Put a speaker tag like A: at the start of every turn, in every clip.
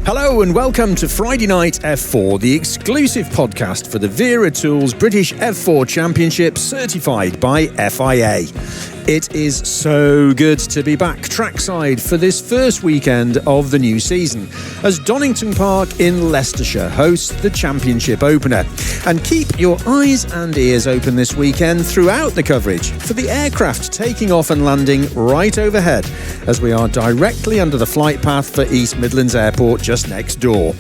A: Hello and welcome to Friday Night F4, the exclusive podcast for the Wera Tools British F4 Championship certified by FIA. It is so good to be back trackside for this first weekend of the new season as Donington Park in Leicestershire hosts the championship opener. And keep your eyes and ears open this weekend throughout the coverage for the aircraft taking off and landing right overhead as we are directly under the flight path for East Midlands Airport just next door.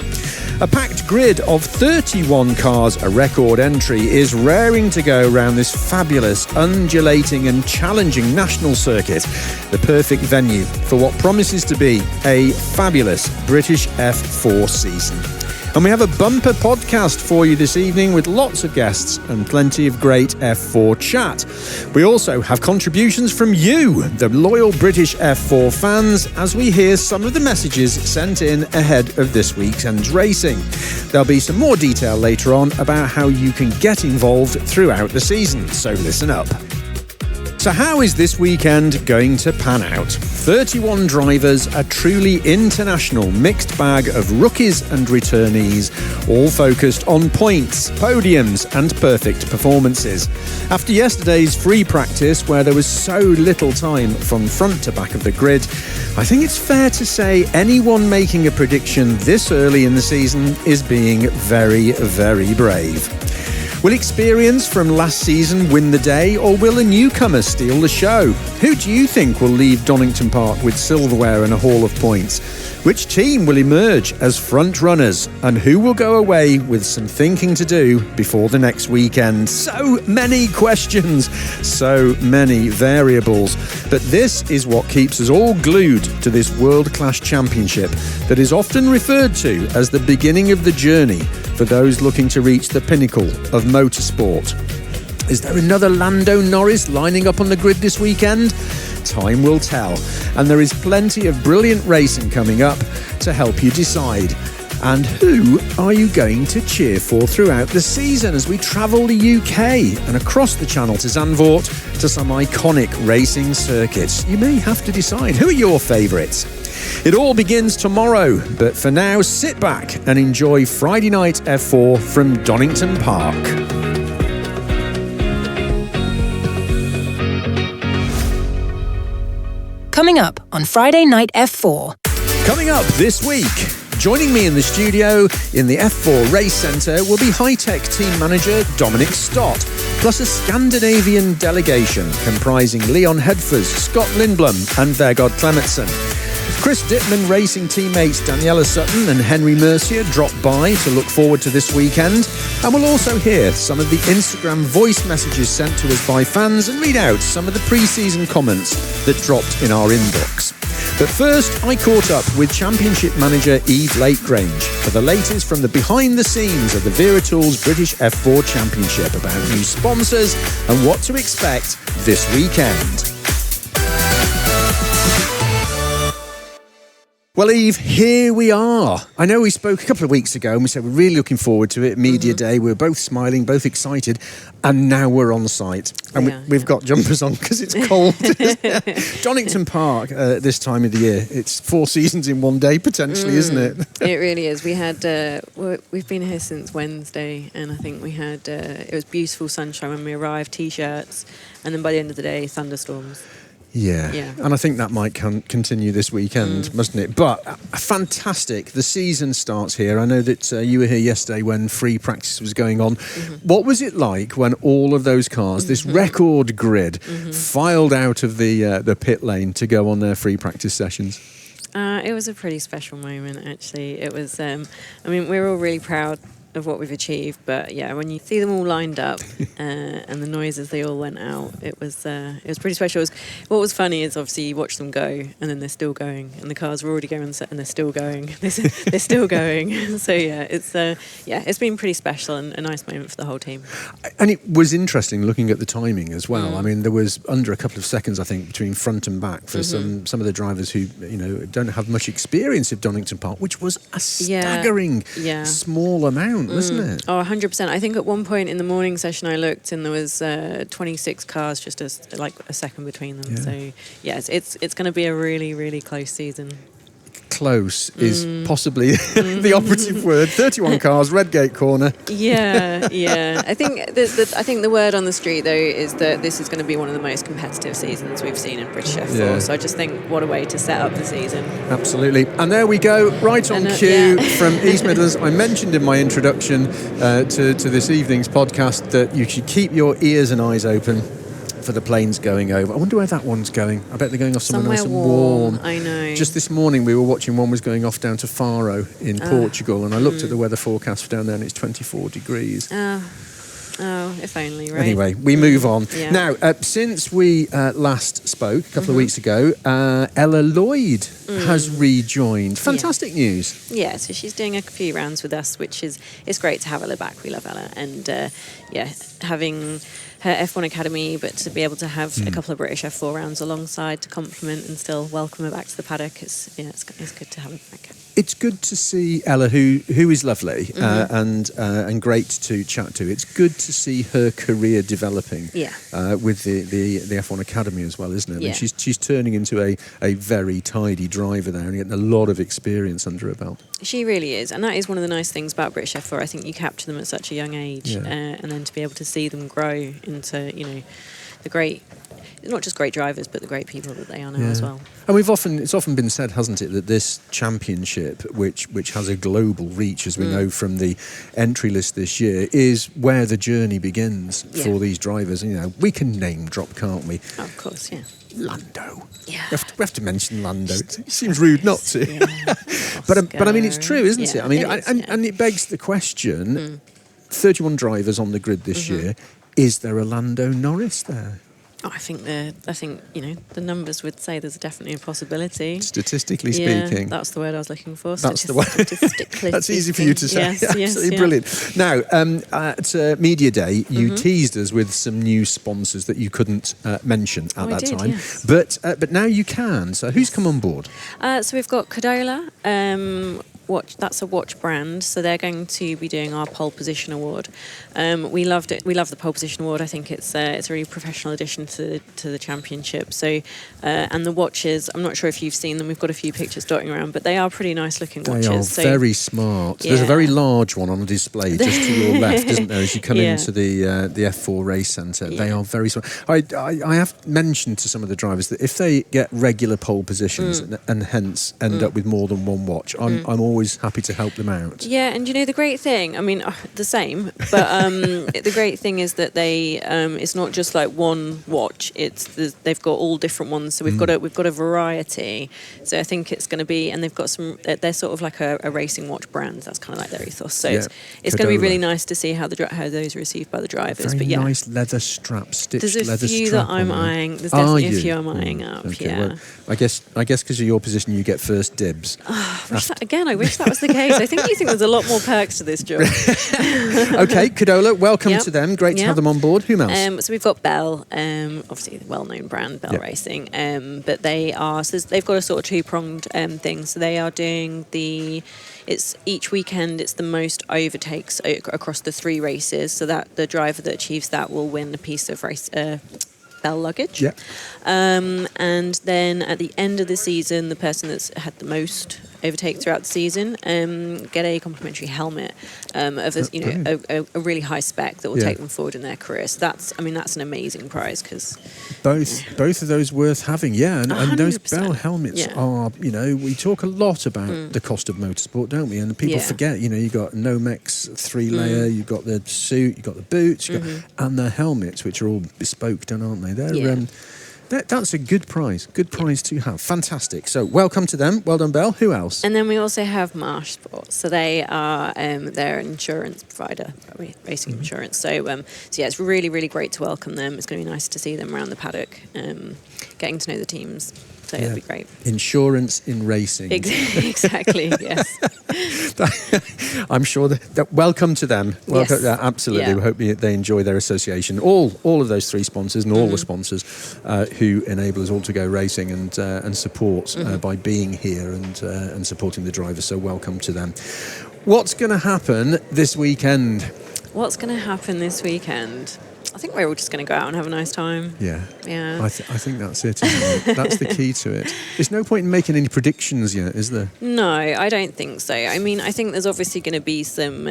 A: A packed grid of 31 cars, a record entry, is raring to go around this fabulous, undulating and challenging national circuit, the perfect venue for what promises to be a fabulous British F4 season. And we have a bumper podcast for you this evening with lots of guests and plenty of great F4 chat. We also have contributions from you, the loyal British F4 fans, as we hear some of the messages sent in ahead of this weekend's racing. There'll be some more detail later on about how you can get involved throughout the season, so listen up. So how is this weekend going to pan out? 31 drivers, a truly international mixed bag of rookies and returnees, all focused on points, podiums and perfect performances. After yesterday's free practice, where there was so little time from front to back of the grid, I think it's fair to say anyone making a prediction this early in the season is being very, very brave. Will experience from last season win the day, or will a newcomer steal the show? Who do you think will leave Donington Park with silverware and a haul of points? Which team will emerge as front runners? And who will go away with some thinking to do before the next weekend? So many questions, so many variables. But this is what keeps us all glued to this world-class championship that is often referred to as the beginning of the journey for those looking to reach the pinnacle of motorsport. Is there another Lando Norris lining up on the grid this weekend? Time will tell. And there is plenty of brilliant racing coming up to help you decide. And who are you going to cheer for throughout the season as we travel the UK and across the channel to Zandvoort to some iconic racing circuits? You may have to decide who are your favourites. It all begins tomorrow, but for now, sit back and enjoy Friday Night F4 from Donington Park.
B: Coming up on Friday Night F4.
A: Coming up this week, joining me in the studio in the F4 Race Centre will be Hitech team manager Dominic Stott, plus a Scandinavian delegation comprising Leon Hedfors, Scott Lindblom and Vegard Klemetsen. Chris Dittmann Racing teammates Daniella Sutton and Henry Mercier drop by to look forward to this weekend, and we'll also hear some of the Instagram voice messages sent to us by fans and read out some of the pre-season comments that dropped in our inbox. But first, I caught up with Championship Manager Lake-Grange for the latest from the behind the scenes of the Wera Tools British F4 Championship about new sponsors and what to expect this weekend. Well, Eve, here we are. I know we spoke a couple of weeks ago and we said we're really looking forward to it. Media Day, we were both smiling, both excited, and now we're on site. And we've got jumpers on because it's cold. Donington Park this time of the year, it's 4 seasons in one day potentially, isn't it?
C: It really is. We had we've been here since Wednesday, and I think we had it was beautiful sunshine when we arrived, t-shirts, and then by the end of the day, thunderstorms.
A: Yeah, and I think that might continue this weekend, mustn't it? But fantastic. The season starts here. I know that you were here yesterday when free practice was going on. What was it like when all of those cars, this record grid, filed out of the pit lane to go on their free practice sessions?
C: It was a pretty special moment, actually. It was, we're all really proud of what we've achieved, but yeah, when you see them all lined up and the noises they all went out, it was pretty special. What was funny is obviously you watch them go and then they're still going, and the cars were already going on set and they're still going. They're still going. So it's been pretty special and a nice moment for the whole team.
A: And it was interesting looking at the timing as well. I mean, there was under a couple of seconds, I think, between front and back for some of the drivers who don't have much experience of Donington Park, which was a staggering small amount. Wasn't it?
C: Oh, 100%. I think at one point in the morning session I looked and there was 26 cars, just a second between them. Yeah. So, yes, it's going to be a really, really close season.
A: close is possibly the operative word. 31 cars, Redgate corner.
C: Yeah. I think the word on the street though is that this is going to be one of the most competitive seasons we've seen in British F4.
A: Yeah.
C: So I just think what a way to set up the season.
A: Absolutely. And there we go, right on cue from East Midlands. I mentioned in my introduction to this evening's podcast that you should keep your ears and eyes open for the planes going over. I wonder where that one's going. I bet they're going off somewhere nice and warm.
C: I know.
A: Just this morning we were watching, one was going off down to Faro in Portugal, and I looked at the weather forecast down there and it's 24 degrees.
C: Oh, if only, right?
A: Anyway, we move on.
C: Yeah.
A: Now, since we last spoke a couple of weeks ago, Ella Lloyd has rejoined. Fantastic news.
C: Yeah, so she's doing a few rounds with us, which it's great to have Ella back. We love Ella. And having her F1 Academy, but to be able to have a couple of British F4 rounds alongside to complement and still welcome her back to the paddock, it's good to have her back.
A: It's good to see Ella, who is lovely and great to chat to. It's good to see her career developing with the F1 Academy as well, isn't it?
C: Yeah.
A: I mean, she's turning into a very tidy driver there and getting a lot of experience under her belt.
C: She really is, and that is one of the nice things about British F4. I think you capture them at such a young age, and then to be able to see them grow into, the great, not just great drivers, but the great people that they are now as well.
A: And it's often been said, hasn't it, that this championship, which has a global reach, as we know from the entry list this year, is where the journey begins for these drivers. We can name drop, can't we?
C: Oh, of course, yeah.
A: Lando.
C: Yeah.
A: We have to mention Lando. It seems rude not to.
C: Yeah.
A: But I mean, it's true, isn't it? I mean,
C: and
A: it begs the question, 31 drivers on the grid this year, is there a Lando Norris there?
C: Oh, I think the numbers would say there's definitely a possibility.
A: Statistically speaking.
C: That's the word I was looking for.
A: That's the one.
C: Statistically
A: That's easy for you to say.
C: Yes,
A: absolutely brilliant. Now, at Media Day, you teased us with some new sponsors that you couldn't mention at that time.
C: Yes.
A: But now you can. So who's come on board?
C: So we've got Cadola. That's a watch brand, so they're going to be doing our pole position award. We loved it. We love the pole position award. I think it's a really professional addition to the championship. So, and the watches, I'm not sure if you've seen them. We've got a few pictures dotting around, but they are pretty nice looking watches.
A: They are very smart. There's a very large one on display just to your left, isn't there, as you come into the F4 race centre. They are very smart. I have mentioned to some of the drivers that if they get regular pole positions and hence end up with more than one watch, I'm always happy to help them out. Yeah, and the great thing, I mean, the same, but the great thing is that they it's not just like one watch. They've got all different ones. So we've got a variety. So I think it's going to be, and they've got some. They're sort of like a racing watch brand. That's kind of like their ethos. So it's going to be really nice to see how those are received by the drivers. Very nice leather strap, stitched leather strap.
C: There's a few that I'm eyeing. There's definitely a few I'm eyeing up.
A: Okay,
C: yeah.
A: Well, I guess because of your position, you get first dibs.
C: I wish that was the case. I think there's a lot more perks to this job.
A: Okay, Cadola, welcome to them. Great to have them on board. Who else? So
C: we've got Bell, obviously the well-known brand, Bell Racing. But they've got a sort of two-pronged thing. So they are doing it's each weekend, it's the most overtakes across the 3 races. So that the driver that achieves that will win a piece of race Bell luggage. Yeah. And then at the end of the season, the person that's had the most overtake throughout the season get a complimentary helmet of a really high spec that will take them forward in their career. So that's an amazing prize because
A: both of those worth having. And those Bell helmets are, we talk a lot about the cost of motorsport, don't we? And people forget, you got Nomex 3-layer, you've got the suit, you've got the boots, and the helmets, which are all bespoke done, aren't they? They're that's a good prize to have. Fantastic. So welcome to them. Well done, Bell. Who else?
C: And then we also have Marsh Sports. So they are their insurance provider, racing insurance. So it's really, really great to welcome them. It's going to be nice to see them around the paddock, getting to know the teams. So it'll be great.
A: Insurance in racing.
C: Exactly, yes.
A: I'm sure that welcome to them. Welcome,
C: yes.
A: Absolutely. We hope they enjoy their association. All of those 3 sponsors and all the sponsors who enable us all to go racing and support by being here and supporting the drivers. So welcome to them. What's going to happen this weekend?
C: I think we're all just going to go out and have a nice time.
A: Yeah.
C: Yeah.
A: I think that's it, isn't it? That's the key to it. There's no point in making any predictions yet, is there?
C: No, I don't think so. I mean, I think there's obviously going to be some,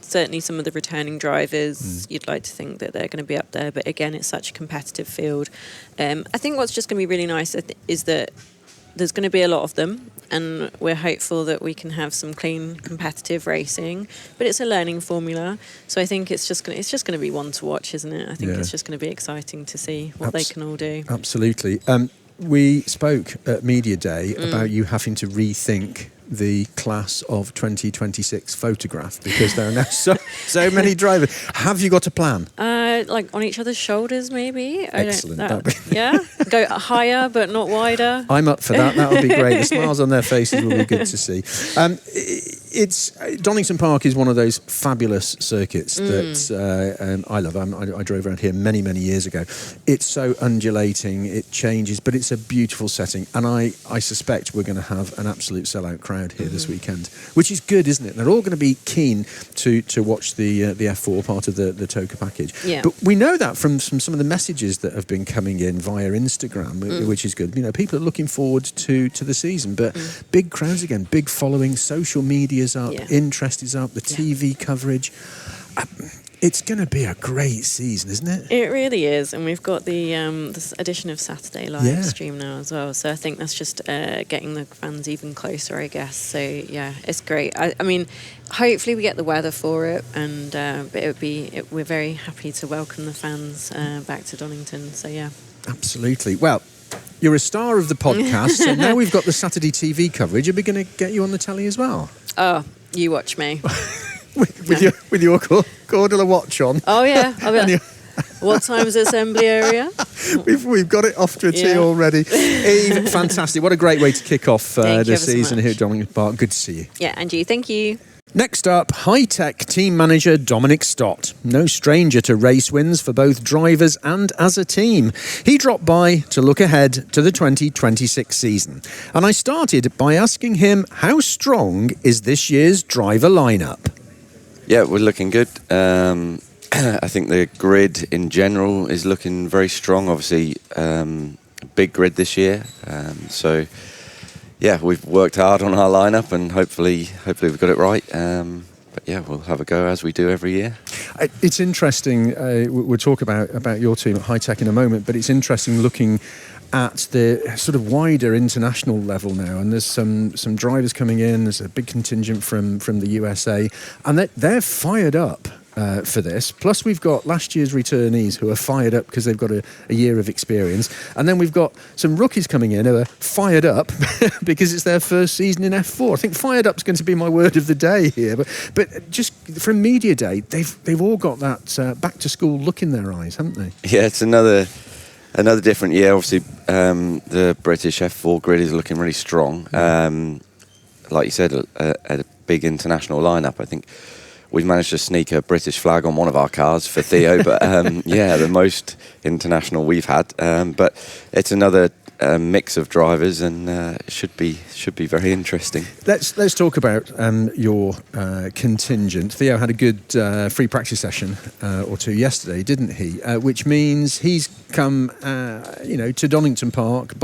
C: certainly some of the returning drivers, you'd like to think that they're going to be up there. But again, it's such a competitive field. I think what's just going to be really nice is that there's going to be a lot of them, and we're hopeful that we can have some clean, competitive racing. But it's a learning formula, so I think it's just going to be one to watch, isn't it? I think it's just going to be exciting to see what they can all do.
A: Absolutely. We spoke at Media Day about you having to rethink the class of 2026 photograph because there are now so many drivers. Have you got a plan?
C: Like on each other's shoulders, maybe.
A: Excellent.
C: Yeah, go higher but not wider.
A: I'm up for that. That would be great. The smiles on their faces will be good to see. It's Donington Park is one of those fabulous circuits that I love. I drove around here many years ago. It's so undulating, it changes, but it's a beautiful setting, and I suspect we're going to have an absolute sellout crowd here this weekend, which is good, isn't it? They're all going to be keen to watch the F4 part of the Toka package.
C: Yeah.
A: But we know that from some of the messages that have been coming in via Instagram, which is good. You know, people are looking forward to the season, but big crowds again, big following, social media's up, interest is up, the TV coverage. It's going to be a great season, isn't it?
C: It really is, and we've got the this edition of Saturday live stream now as well. So I think that's just getting the fans even closer, I guess. So yeah, it's great. I mean, hopefully we get the weather for it, and but we're very happy to welcome the fans back to Donington. So yeah, absolutely.
A: Well, you're a star of the podcast, so now we've got the Saturday TV coverage. Are we going to get you on the telly as well?
C: Oh, you watch me.
A: with your Cordula watch on.
C: Oh yeah, what time's assembly area?
A: We've got it off to a tee already. Eve, fantastic! What a great way to kick off the season here at Donington Park. Good to see you.
C: Yeah, and you. Thank you.
A: Next up, Hitech team manager Dominic Stott. No stranger to race wins for both drivers and as a team. He dropped by to look ahead to the 2026 season. And I started by asking him how strong is this year's driver lineup?
D: Yeah, we're looking good. I think the grid in general is looking very strong. Obviously, big grid this year. So, yeah, we've worked hard on our lineup, and hopefully we've got it right. But yeah, we'll have a go as we do every year.
A: It's interesting. We'll talk about your team at Hitech in a moment, but it's interesting looking at the sort of wider international level now, and there's some drivers coming in. There's a big contingent from the USA, and they're fired up for this. Plus, we've got last year's returnees who are fired up because they've got a year of experience, and then we've got some rookies coming in who are fired up because it's their first season in F4. I think fired up's going to be my word of the day here. But just from Media Day, they've all got that back to school look in their eyes, haven't they?
D: Yeah, it's another different year. Obviously, the British F4 grid is looking really strong. Like you said, a big international lineup. I think we've managed to sneak a British flag on one of our cars for Theo, but yeah, the most international we've had. But it's another mix of drivers, and it should be very interesting.
A: Let's talk about your contingent. Theo had a good free practice session or two yesterday, didn't he? Which means he's come, to Donington Park,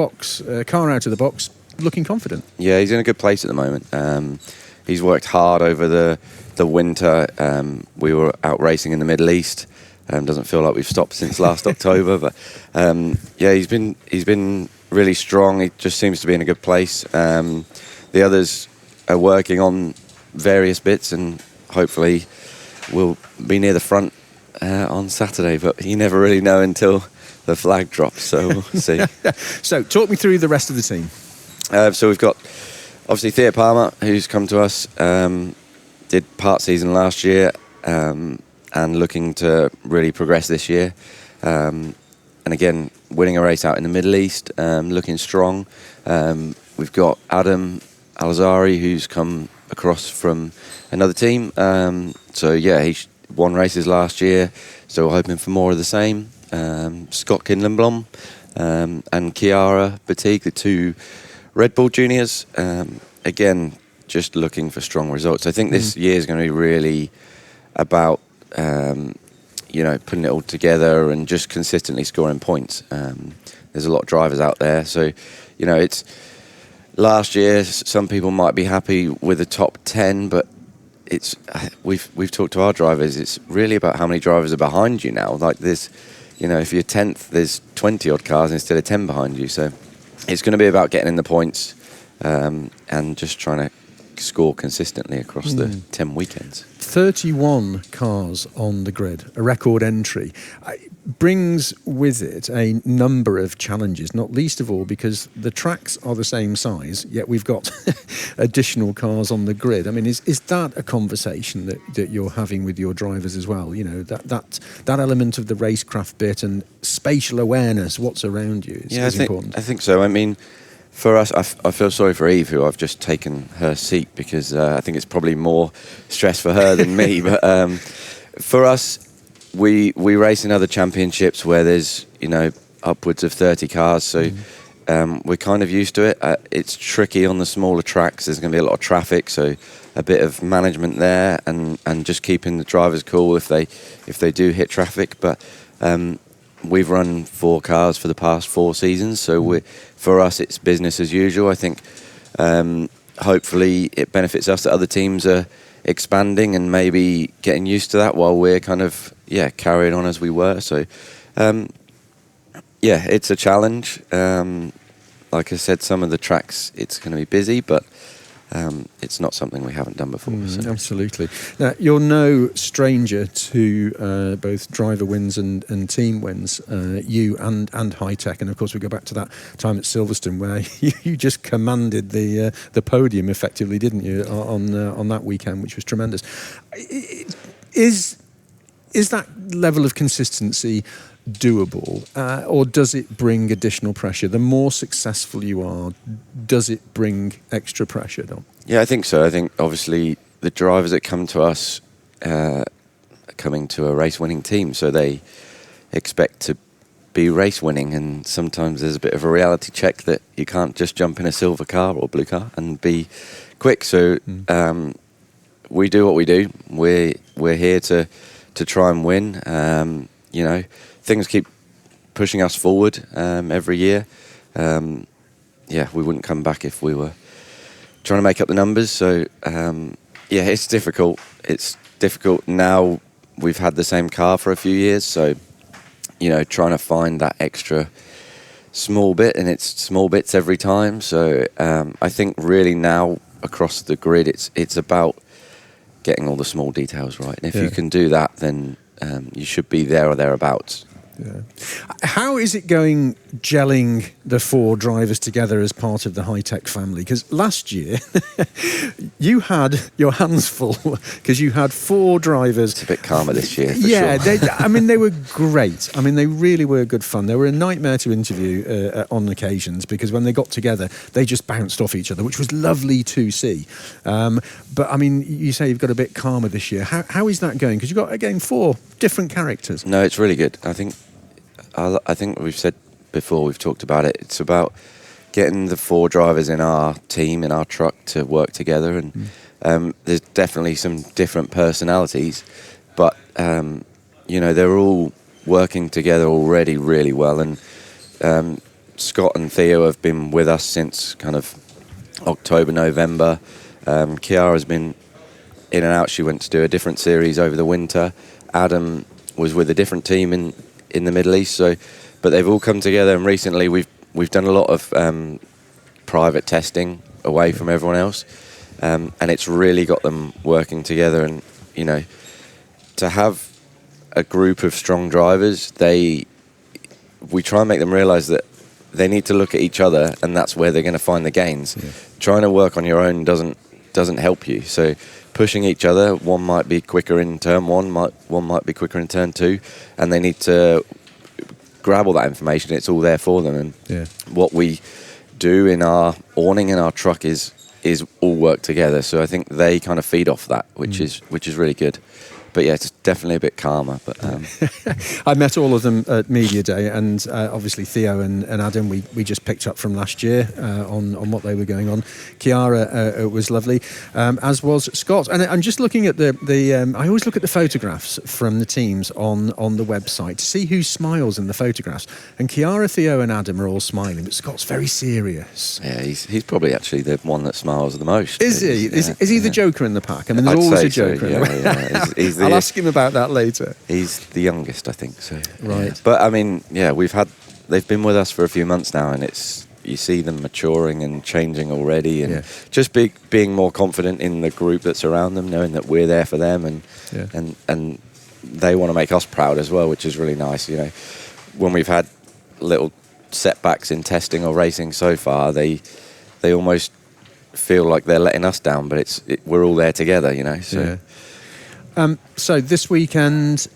A: car out of the box, looking confident.
D: Yeah, he's in a good place at the moment. He's worked hard over the winter. We were out racing in the Middle East. Doesn't feel like we've stopped since last October, but yeah, he's been really strong. He just seems to be in a good place. The others are working on various bits, and hopefully we'll be near the front on Saturday, but you never really know until the flag drops, so we'll see.
A: So talk me through the rest of the team.
D: So we've got obviously Theo Palmer, who's come to us, did part season last year, and looking to really progress this year. And again, winning a race out in the Middle East, looking strong. We've got Adam Alazari, who's come across from another team. So yeah, he won races last year, so we're hoping for more of the same. Scott Lindblom and Chiara Batig, the two Red Bull juniors. Again, just looking for strong results. I think this year is going to be really about putting it all together and just consistently scoring points. There's a lot of drivers out there, so it's last year. Some people might be happy with the top 10, but we've talked to our drivers. It's really about how many drivers are behind you now. Like there's, if you're 10th, there's 20 odd cars instead of 10 behind you. So it's going to be about getting in the points and just trying to score consistently across the 10 weekends.
A: 31 cars on the grid, a record entry, brings with it a number of challenges, not least of all because the tracks are the same size, yet we've got additional cars on the grid. I mean, is that a conversation that you're having with your drivers as well? That element of the racecraft bit and spatial awareness, what's around you is important. I think
D: so. I mean, for us, I feel sorry for Eve, who I've just taken her seat because I think it's probably more stress for her than me. But for us, we race in other championships where there's upwards of 30 cars, so we're kind of used to it. It's tricky on the smaller tracks. There's going to be a lot of traffic, so a bit of management there and just keeping the drivers cool if they do hit traffic. But we've run 4 cars for the past 4 seasons, so for us it's business as usual. I think hopefully it benefits us that other teams are expanding and maybe getting used to that while we're kind of carrying on as we were. So it's a challenge. Like I said, some of the tracks it's going to be busy, but it's not something we haven't done before. So.
A: Absolutely. Now, you're no stranger to both driver wins and team wins, you and Hitech. And of course, we go back to that time at Silverstone where you just commanded the podium effectively, didn't you, on that weekend, which was tremendous. Is that level of consistency doable, or does it bring additional pressure? The more successful you are, does it bring extra pressure, Dom?
D: Yeah, I think so. I think obviously the drivers that come to us are coming to a race-winning team, so they expect to be race-winning, and sometimes there's a bit of a reality check that you can't just jump in a silver car or blue car and be quick. So we do what we do. We're here to try and win. Things keep pushing us forward every year. We wouldn't come back if we were trying to make up the numbers. So, it's difficult. It's difficult now. We've had the same car for a few years, so, trying to find that extra small bit, and it's small bits every time. So, I think really now across the grid, it's about getting all the small details right. And if you can do that, then you should be there or thereabouts.
A: Yeah. How is it going gelling the 4 drivers together as part of the Hitech family? Because last year you had your hands full because you had 4 drivers.
D: It's a bit calmer this year, for sure.
A: They were great. I mean, they really were good fun. They were a nightmare to interview on occasions because when they got together, they just bounced off each other, which was lovely to see. But, I mean, you say you've got a bit calmer this year. How is that going? Because you've got, again, 4 different characters.
D: No, it's really good. I think we've said before, we've talked about it, it's about getting the 4 drivers in our team, in our truck, to work together. And there's definitely some different personalities, but, they're all working together already really well. And Scott and Theo have been with us since kind of October, November. Chiara's been in and out. She went to do a different series over the winter. Adam was with a different team in the Middle East, but they've all come together, and recently we've done a lot of private testing away from everyone else, and it's really got them working together. And to have a group of strong drivers, we try and make them realise that they need to look at each other, and that's where they're going to find the gains. Trying to work on your own doesn't help you. So pushing each other, one might be quicker in turn 1, one might be quicker in turn 2, and they need to grab all that information. It's all there for them. And what we do in our awning, in our truck, is all work together. So I think they kind of feed off that, which is really good. but yeah, it's definitely a bit calmer. But
A: I met all of them at Media Day, and obviously Theo and Adam, we just picked up from last year on what they were going on. Chiara was lovely, as was Scott. And I'm just looking at the I always look at the photographs from the teams on the website to see who smiles in the photographs. And Chiara, Theo and Adam are all smiling, but Scott's very serious.
D: Yeah, he's probably actually the one that smiles the most.
A: Is he?
D: Yeah,
A: is he the joker in the pack? I mean, there's always a joker in the pack.
D: He's
A: I'll ask him about that later.
D: He's the youngest, I think. So
A: right.
D: Yeah. But I mean, yeah, they've been with us for a few months now, and you see them maturing and changing already, and just being more confident in the group that's around them, knowing that we're there for them, and they want to make us proud as well, which is really nice. You know, when we've had little setbacks in testing or racing so far, they almost feel like they're letting us down, but we're all there together, you know. So.
A: Yeah. So this weekend,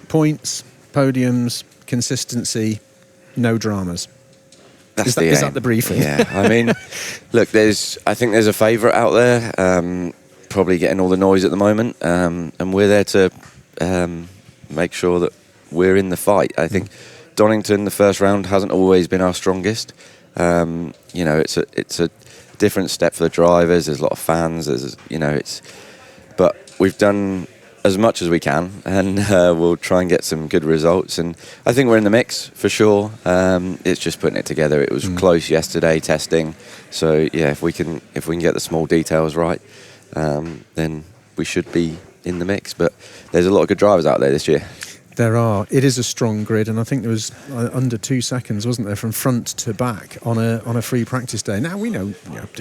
A: points, podiums, consistency, no dramas. Is that the briefing?
D: Yeah. I mean, look, I think there's a favourite out there, probably getting all the noise at the moment, and we're there to make sure that we're in the fight. I think Donington, the first round, hasn't always been our strongest. You know, it's a different step for the drivers. There's a lot of fans. But we've done as much as we can, and we'll try and get some good results. And I think we're in the mix for sure. It's just putting it together. It was close yesterday testing, so yeah, if we can get the small details right, then we should be in the mix. But there's a lot of good drivers out there this year.
A: There are. It is a strong grid, and I think there was under 2 seconds, wasn't there, from front to back on a free practice day. Now we know,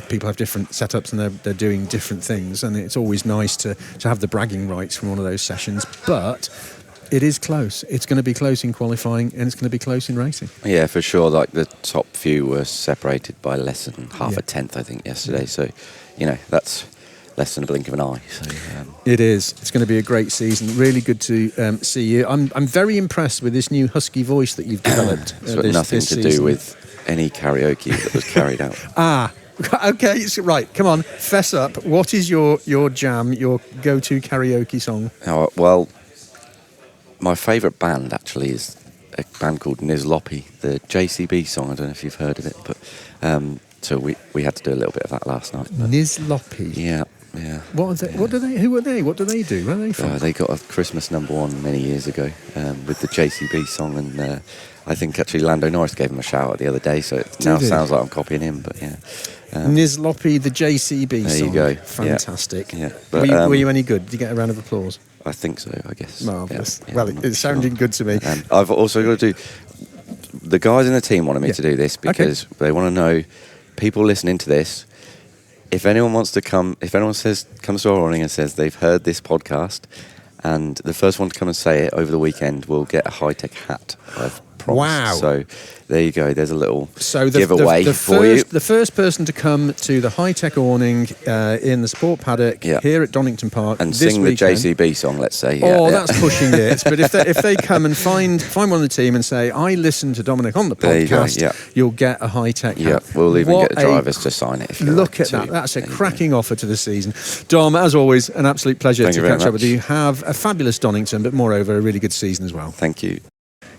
A: people have different setups and they're doing different things, and it's always nice to have the bragging rights from one of those sessions. But it is close. It's going to be close in qualifying, and it's going to be close in racing.
D: Yeah, for sure. Like the top few were separated by less than half a tenth, I think, yesterday. So, that's less than a blink of an eye. So,
A: it is. It's going to be a great season. Really good to see you. I'm very impressed with this new husky voice that you've developed.
D: It's got nothing to do with any karaoke that was carried out.
A: Okay, right. Come on, fess up. What is your jam, your go-to karaoke song?
D: Oh, well, my favourite band actually is a band called Nizloppy, the JCB song. I don't know if you've heard of it, but so we had to do a little bit of that last night.
A: Nizloppy.
D: Yeah.
A: What are they? Who are they? What do they do? Where are they from?
D: They got a Christmas #1 many years ago with the JCB song, and I think actually Lando Norris gave him a shout out the other day, so it now sounds like I'm copying him, but yeah.
A: Nizloppy, the JCB song.
D: There you go.
A: Fantastic.
D: Yeah. But,
A: were you any good? Did you get a round of applause?
D: I think so, I guess.
A: Marvellous.
D: Yeah,
A: well, it's sounding good to me.
D: I've also got to do... The guys in the team wanted me to do this because they want to know, people listening to this, if anyone comes to our morning and says they've heard this podcast, and the first one to come and say it over the weekend will get a Hitech hat. I've promised.
A: Wow.
D: So there you go. There's a little giveaway for you.
A: The first person to come to the Hitech awning in the sport paddock here at Donington Park
D: and
A: this
D: sing
A: weekend,
D: the JCB song, let's say.
A: That's pushing it. But if they come and find one of the team and say, I listened to Dominic on the podcast, you'll get a Hitech hat.
D: Yeah, we'll even get the drivers to sign it if you
A: look at that. That's a cracking offer to the season. Dom, as always, an absolute pleasure to catch up with you. Have a fabulous Donington, but moreover, a really good season as well.
D: Thank you.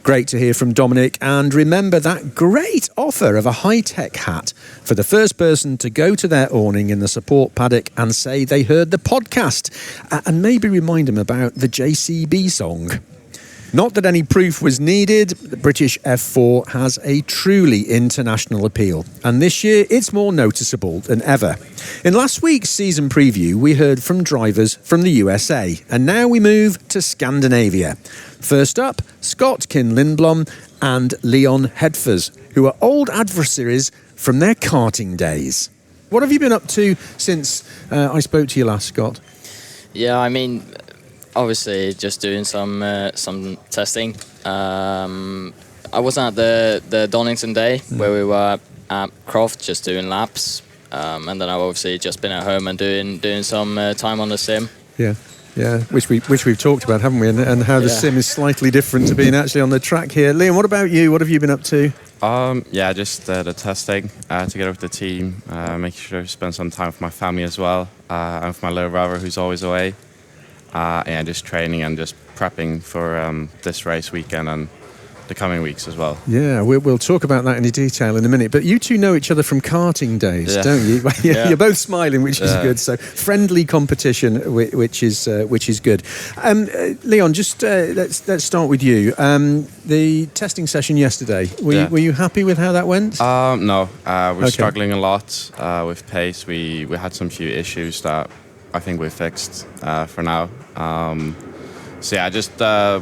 A: Great to hear from Dominic, and remember that great offer of a Hitech hat for the first person to go to their awning in the support paddock and say they heard the podcast, and maybe remind them about the JCB song. Not that any proof was needed, the British F4 has a truly international appeal, and this year it's more noticeable than ever. In last week's season preview, we heard from drivers from the USA, and now we move to Scandinavia. First up, Scott Lindblom and Leon Hedfors, who are old adversaries from their karting days. What have you been up to since I spoke to you last, Scott?
E: Yeah, I mean, obviously just doing some testing. I wasn't at the Donington day where we were at Croft just doing laps, and then I've obviously just been at home and doing some time on the sim.
A: Yeah, which we've talked about, haven't we? And how the sim is slightly different to being actually on the track here. Liam, what about you? What have you been up to?
F: Just the testing together with the team, making sure to spend some time with my family as well, and with my little brother who's always away. and just training and just prepping for this race weekend and the coming weeks as well.
A: Yeah, we'll talk about that in detail in a minute. But you two know each other from karting days, don't you? You're both smiling, which is good. So friendly competition, which is good. Leon, just let's start with you. The testing session yesterday. Were you happy with how that went?
F: No, we're struggling a lot with pace. We had some few issues that I think we fixed for now. So yeah, just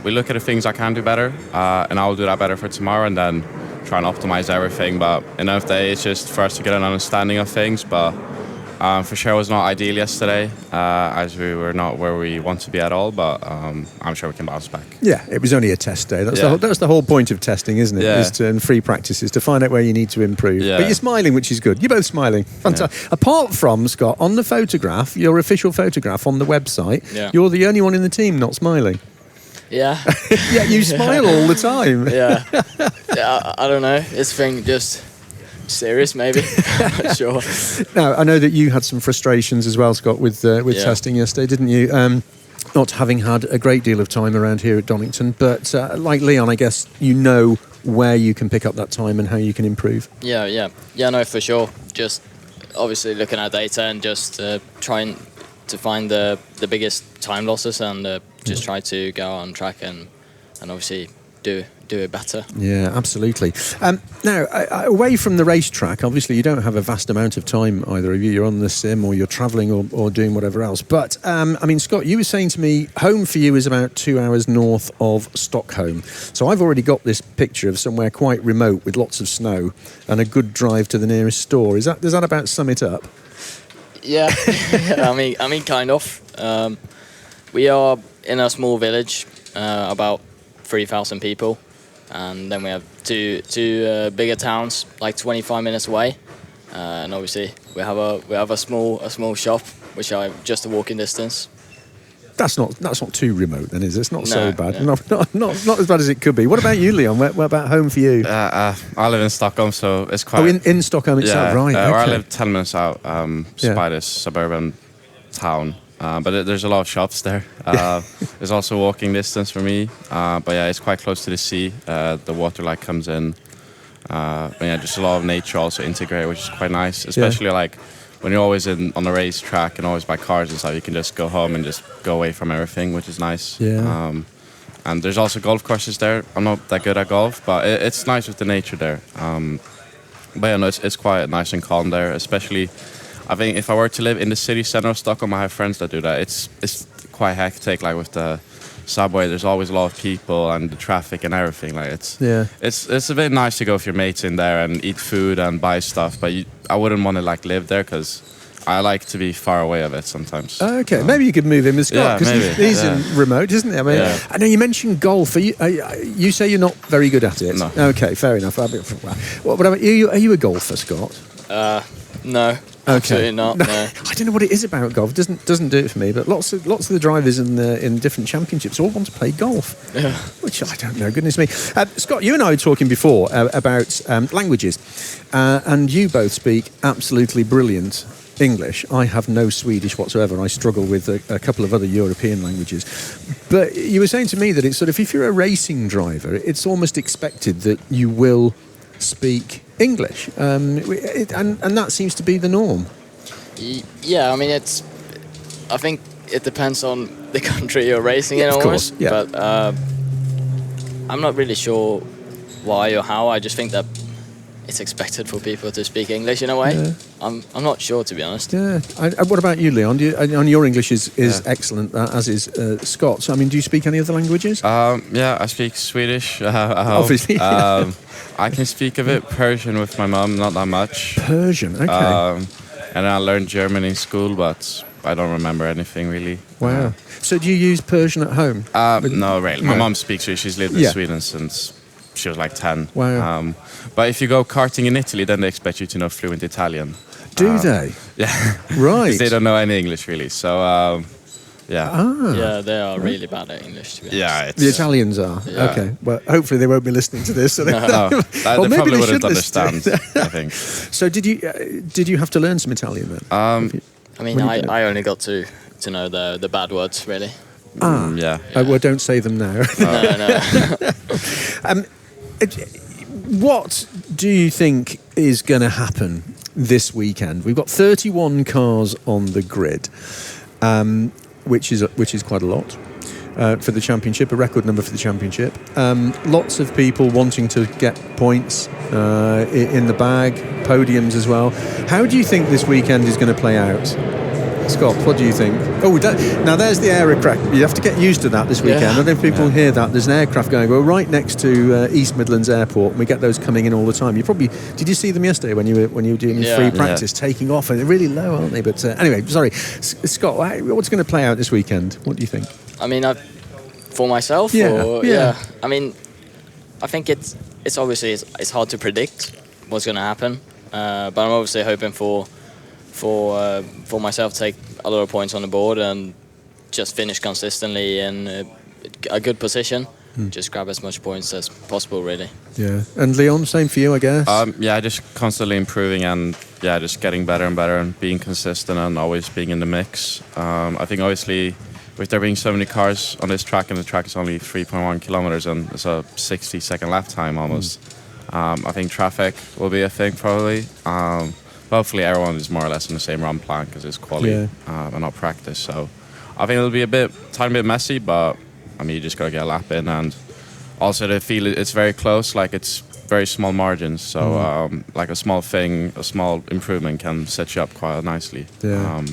F: we look at the things I can do better, and I'll do that better for tomorrow, and then try and optimize everything. But enough day, it's just for us to get an understanding of things. But for sure, it was not ideal yesterday, as we were not where we want to be at all. But I'm sure we can bounce back.
A: Yeah, it was only a test day. That's the whole point of testing, isn't it?
F: Yeah.
A: And free practices to find out where you need to improve.
F: Yeah.
A: But you're smiling, which is good. You're both smiling. Fantastic.
F: Yeah.
A: Apart from, Scott, on the photograph, your official photograph on the website, you're the only one in the team not smiling.
E: Yeah.
A: Yeah, you smile all the time.
E: Yeah. I don't know. It's thing just serious, maybe. I'm not sure.
A: Now, I know that you had some frustrations as well, Scott, with testing yesterday, didn't you? Not having had a great deal of time around here at Donington, but like Leon, I guess you know where you can pick up that time and how you can improve.
E: Yeah, no, for sure. Just obviously looking at data and just trying to find the biggest time losses and just try to go on track and obviously do it better.
A: Yeah, absolutely. Now, away from the racetrack, obviously you don't have a vast amount of time, either of you. You're on the sim or you're travelling or doing whatever else. But, I mean, Scott, you were saying to me, home for you is about 2 hours north of Stockholm. So I've already got this picture of somewhere quite remote with lots of snow and a good drive to the nearest store. Does that about sum it up?
E: Yeah, I mean, kind of. We are in a small village, about 3,000 people, and then we have two bigger towns, like 25 minutes away, and obviously we have a small shop, which are just a walking distance.
A: That's not too remote, then, is it? It's not so bad.
E: No.
A: Not as bad as it could be. What about you, Leon? Where about home for you?
F: I live in Stockholm, so it's quite...
A: in Stockholm itself, right?
F: Where I
A: okay.
F: live 10 minutes out, by this suburban town. But there's a lot of shops there. There's also walking distance for me. But yeah, it's quite close to the sea. The water like comes in. Just a lot of nature also integrated, which is quite nice. Especially like when you're always on the racetrack and always by cars and stuff, you can just go home and just go away from everything, which is nice.
A: Yeah.
F: And there's also golf courses there. I'm not that good at golf, but it's nice with the nature there. But yeah, no, it's quite nice and calm there, especially... I think if I were to live in the city center of Stockholm, I have friends that do that. It's quite hectic, like with the subway. There's always a lot of people and the traffic and everything. Like it's a bit nice to go with your mates in there and eat food and buy stuff. But I wouldn't want to like live there because I like to be far away of it sometimes.
A: Okay, maybe you could move in with Scott because he's in remote, isn't he? I mean, I know you mentioned golf. You say you're not very good at it.
F: No.
A: Okay, fair enough. What about you? Are you a golfer, Scott?
E: No.
A: Okay.
E: Absolutely not. No.
A: I don't know what it is about golf. Doesn't do it for me. But lots of the drivers in different championships all want to play golf, which I don't know. Goodness me, Scott, you and I were talking before about languages, and you both speak absolutely brilliant English. I have no Swedish whatsoever. I struggle with a couple of other European languages. But you were saying to me that it's sort of if you're a racing driver, it's almost expected that you will speak English, and that seems to be the norm.
E: Yeah, I mean, I think it depends on the country you're racing in, almost.
A: Of course, yeah.
E: But I'm not really sure why or how. I just think that it's expected for people to speak English in a way. Yeah. I'm not sure, to be honest.
A: Yeah. What about you, Leon? Your English is excellent, as is Scott's. So, I mean, do you speak any other languages?
F: I speak Swedish.
A: Obviously.
F: I can speak a bit Persian with my mum, not that much.
A: Persian, okay.
F: And I learned German in school, but I don't remember anything really.
A: Wow. So do you use Persian at home?
F: No, really. My mum speaks Swedish. She's lived in Sweden since she was like 10.
A: Wow.
F: But if you go karting in Italy, then they expect you to know fluent Italian.
A: Do they?
F: Yeah.
A: Right.
F: Because they don't know any English really. So, yeah.
E: Yeah, they are really bad at English, to be honest.
F: Yeah.
A: The Italians are? Yeah. Okay. Well, hopefully they won't be listening to this. So
F: no. They probably wouldn't understand, I think.
A: So did you have to learn some Italian then?
E: I mean, I only got to know the bad words, really.
F: Yeah.
A: Well, don't say them now.
E: No.
A: What do you think is going to happen this weekend? We've got 31 cars on the grid, which is quite a lot for the championship, a record number for the championship. Lots of people wanting to get points in the bag, podiums as well. How do you think this weekend is going to play out? Scott, what do you think? Now there's the aircraft. You have to get used to that this weekend. I don't know if people hear that. There's an aircraft going. We're right next to East Midlands Airport, and we get those coming in all the time. Did you see them yesterday when you were doing free practice, taking off? And they're really low, aren't they? But anyway, sorry, Scott. What's going to play out this weekend? What do you think?
E: I mean, for myself, I mean, I think it's obviously it's hard to predict what's going to happen, but I'm obviously hoping for myself to take a lot of points on the board and just finish consistently in a good position. Just grab as much points as possible, really.
A: Yeah. And Leon, same for you, I guess.
F: Just constantly improving and just getting better and better and being consistent and always being in the mix. I think obviously with there being so many cars on this track, and the track is only 3.1 kilometers and it's a 60-second lap time almost. I think traffic will be a thing probably. Hopefully everyone is more or less in the same run plan because it's quality and not practice. So I think it'll be a tiny bit messy, but I mean you just gotta get a lap in, and also the feel it's very close. Like it's very small margins, so like a small improvement can set you up quite nicely. Yeah.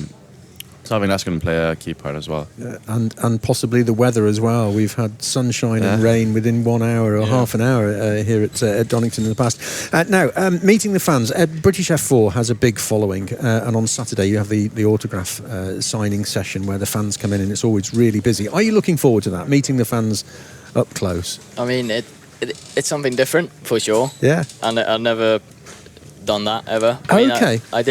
F: So I think that's going to play a key part as well.
A: And possibly the weather as well. We've had sunshine and rain within 1 hour or half an hour here at Donington in the past. Now, meeting the fans. British F4 has a big following, and on Saturday you have the autograph signing session where the fans come in, and it's always really busy. Are you looking forward to that, meeting the fans up close?
E: I mean, it's something different for sure.
A: Yeah.
E: And I've never done that ever. I mean,
A: okay.
E: I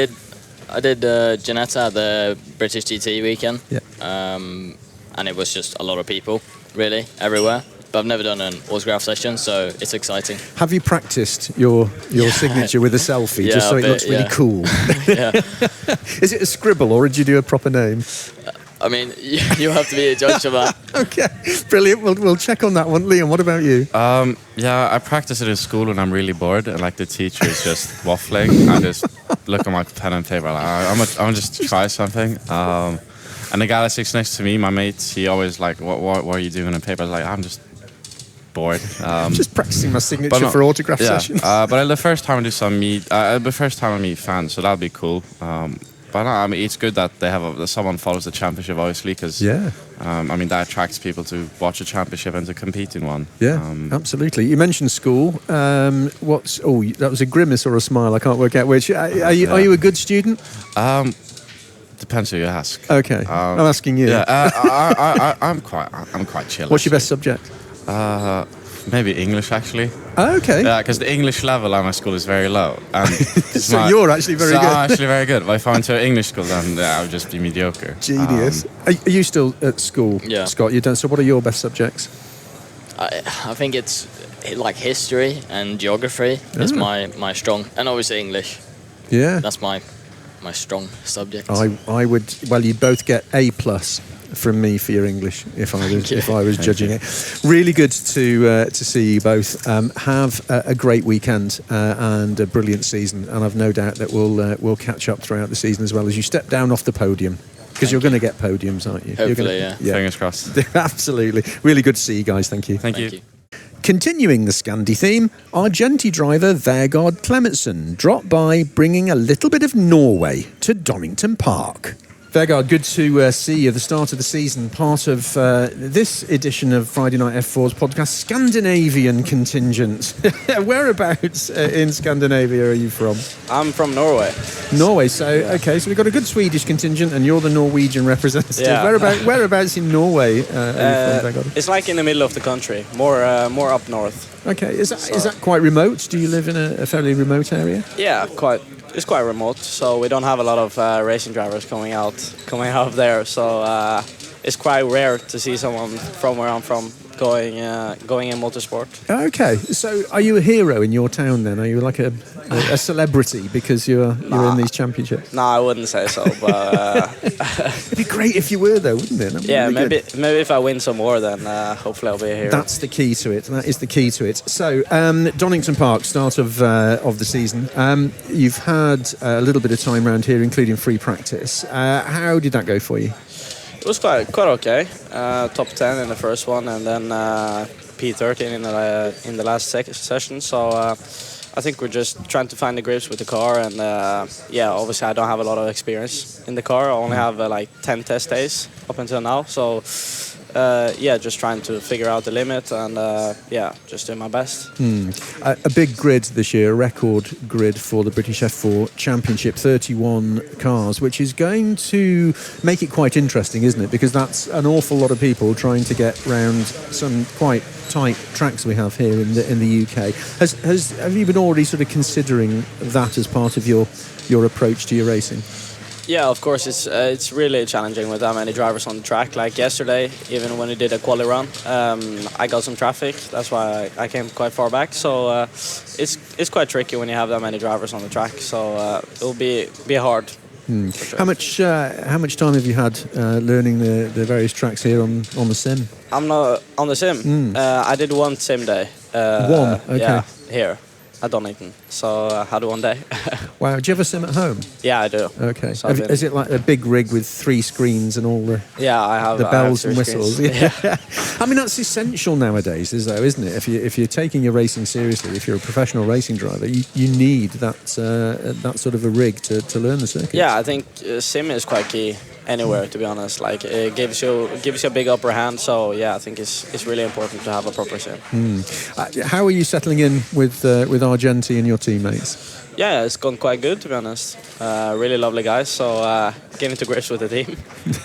E: did Janetta at the British GT weekend, and it was just a lot of people, really, everywhere. But I've never done an autograph session, so it's exciting.
A: Have you practiced your signature with a selfie, just so it looks really cool? Is it a scribble, or did you do a proper name?
E: I mean, you have to be a judge of that.
A: Okay, brilliant. We'll check on that one. Liam, what about you?
F: I practice it in school when I'm really bored, and like the teacher is just waffling. I just look at my pen and paper, like I'm just try something. And the guy that sits next to me, my mate, he always like, what are you doing on paper? I was like, I'm just bored.
A: Just practicing my signature for autograph sessions.
F: But the first time I do the first time I meet fans, so that'll be cool. But no, I mean, it's good that they have someone follows the championship, obviously, because I mean that attracts people to watch a championship and to compete in one.
A: Yeah, absolutely. You mentioned school. That was a grimace or a smile. I can't work out which. Are you a good student?
F: Depends who you ask.
A: Okay, I'm asking you.
F: Yeah, I'm quite chill.
A: What's your best subject?
F: Maybe English, actually.
A: Oh, okay.
F: Yeah, because the English level at my school is very low. And
A: so you're actually very good.
F: I'm actually very good. If I went to an English school, then I would just be mediocre.
A: Genius. Are you still at school, Scott? You don't. So what are your best subjects?
E: I think it's like history and geography is my strong, and obviously English. Yeah. That's my strong subject.
A: I would. Well, you'd both get A+ from me for your English if I was judging it. Really good to see you both. Have a great weekend and a brilliant season, and I've no doubt that we'll catch up throughout the season as well as you step down off the podium, because you're going to get podiums, aren't you?
E: Hopefully,
A: yeah.
F: Fingers crossed.
A: Absolutely. Really good to see you guys. Thank you.
F: Thank you.
A: Continuing the Scandi theme, Argenti driver Vegard Klemetsen dropped by, bringing a little bit of Norway to Donington Park. Vegard, good to see you at the start of the season, part of this edition of Friday Night F4's podcast, Scandinavian contingent. Whereabouts in Scandinavia are you from?
G: I'm from Norway.
A: Norway, so we've got a good Swedish contingent and you're the Norwegian representative.
G: Yeah.
A: Whereabouts in Norway are you from, Vegard?
G: It's like in the middle of the country, more up north.
A: Okay, is that quite remote? Do you live in a fairly remote area?
G: Yeah, it's quite remote, so we don't have a lot of racing drivers coming out there. So it's quite rare to see someone from where I'm from going in motorsport.
A: Okay, so are you a hero in your town then? Are you like a celebrity because you're in these championships?
G: No, I wouldn't say so, but
A: It'd be great if you were though, wouldn't it? That'd be
G: yeah,
A: really good.
G: maybe if I win some more, then hopefully I'll be a hero.
A: That's the key to it. That is the key to it. So, Donington Park, start of the season. You've had a little bit of time around here, including free practice. How did that go for you?
G: It was quite okay. Top 10 in the first one, and then P13 in the last session. So I think we're just trying to find the grips with the car, and obviously I don't have a lot of experience in the car. I only have like 10 test days up until now. So just trying to figure out the limit and just do my best.
A: A big grid this year, a record grid for the British F4 Championship, 31 cars, which is going to make it quite interesting, isn't it? Because that's an awful lot of people trying to get round some quite tight tracks we have here in the UK. Have you been already sort of considering that as part of your approach to your racing?
G: Yeah, of course, it's really challenging with that many drivers on the track. Like yesterday, even when we did a quali run, I got some traffic. That's why I came quite far back. So it's quite tricky when you have that many drivers on the track. So it'll be hard. Sure.
A: How much time have you had learning the various tracks here on the sim?
G: I'm not on the sim. I did one sim day.
A: One, okay.
G: Yeah, here at Donington. So I had one day.
A: Wow, do you have a sim at home?
G: Yeah, I do.
A: Okay.
G: So
A: Is it like a big rig with 3 screens and all the
G: I have
A: the bells and whistles?
G: Yeah.
A: I mean, that's essential nowadays, isn't it? If you're taking your racing seriously, if you're a professional racing driver, you need that sort of a rig to learn the circuit.
G: Yeah, I think sim is quite key anywhere, to be honest. Like it gives you a big upper hand. So yeah, I think it's really important to have a proper sim.
A: How are you settling in with Argenti and your teammates?
G: Yeah, it's gone quite good, to be honest. Really lovely guys. So getting to grips with the team.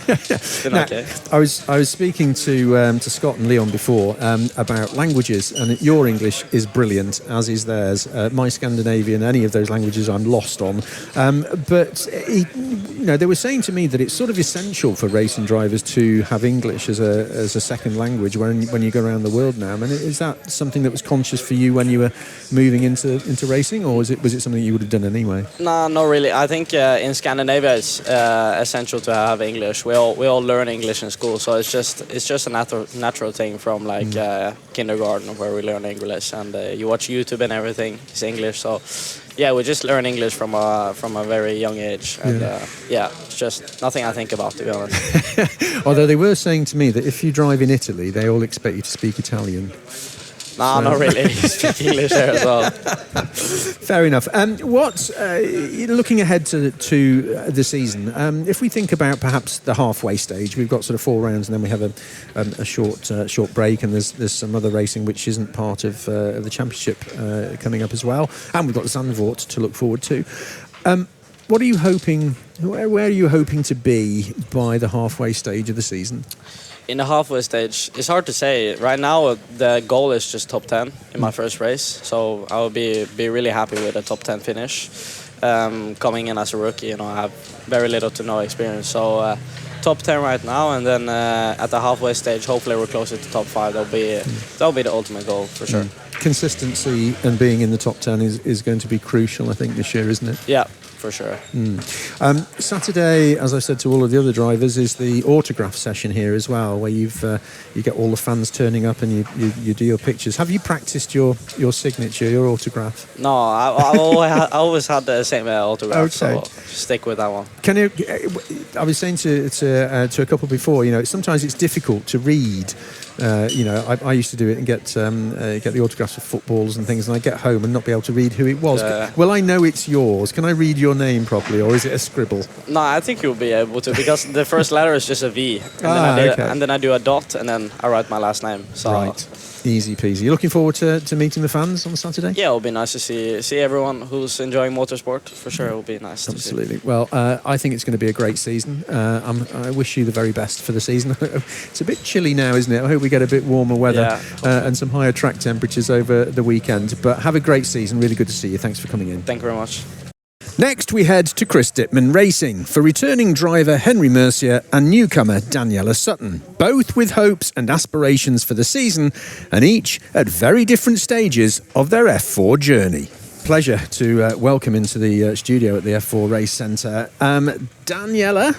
G: It's been okay.
A: I was speaking to Scott and Leon before about languages, and your English is brilliant, as is theirs. My Scandinavian, any of those languages, I'm lost on. But they were saying to me that it's sort of essential for racing drivers to have English as a second language when you go around the world now. I mean, is that something that was conscious for you when you were moving into racing, or was it something you would have done anyway?
G: No, not really. I think in Scandinavia it's essential to have English. We all learn English in school, so it's just a natural thing from like kindergarten where we learn English, and you watch YouTube and everything is English. So yeah, we just learn English from a very young age, and it's just nothing I think about, to be honest.
A: Although they were saying to me that if you drive in Italy, they all expect you to speak Italian.
G: No, not really. You speak English there as well.
A: Fair enough. Looking ahead to the season, if we think about perhaps the halfway stage, we've got sort of 4 rounds, and then we have a short break, and there's some other racing which isn't part of the championship coming up as well, and we've got Zandvoort to look forward to. What are you hoping? Where are you hoping to be by the halfway stage of the season?
G: In the halfway stage, it's hard to say. Right now, the goal is just top 10 in my first race. So I will be really happy with a top 10 finish. Coming in as a rookie, I have very little to no experience. So top 10 right now, and then at the halfway stage, hopefully we're closer to top 5. That'll be the ultimate goal for sure.
A: Consistency and being in the top 10 is going to be crucial, I think, this year, isn't it?
G: Yeah, for sure.
A: Saturday, as I said to all of the other drivers, is the autograph session here as well, where you get all the fans turning up and you do your pictures. Have you practiced your signature, your autograph?
G: No, I always had the same autograph,
A: okay.
G: So stick with that one.
A: Can you? I was saying to a couple before, sometimes it's difficult to read. I used to do it and get the autographs of footballs and things, and I'd get home and not be able to read who it was. Well, I know it's yours. Can I read your name properly, or is it a scribble?
G: No, I think you'll be able to, because the first letter is just a V, and then I do a dot, and then I write my last name. So.
A: Right. Easy peasy. You looking forward to meeting the fans on Saturday?
G: Yeah, it'll be nice to see everyone who's enjoying motorsport. For sure, it'll be nice to see.
A: Absolutely. Well, I think it's going to be a great season. I wish you the very best for the season. It's a bit chilly now, isn't it? I hope we get a bit warmer weather and some higher track temperatures over the weekend. But have a great season. Really good to see you. Thanks for coming in.
G: Thank you very much.
A: Next, we head to Chris Dittmann Racing for returning driver Henry Mercier and newcomer Daniella Sutton, both with hopes and aspirations for the season, and each at very different stages of their F4 journey. Pleasure to welcome into the studio at the F4 Race Centre Daniella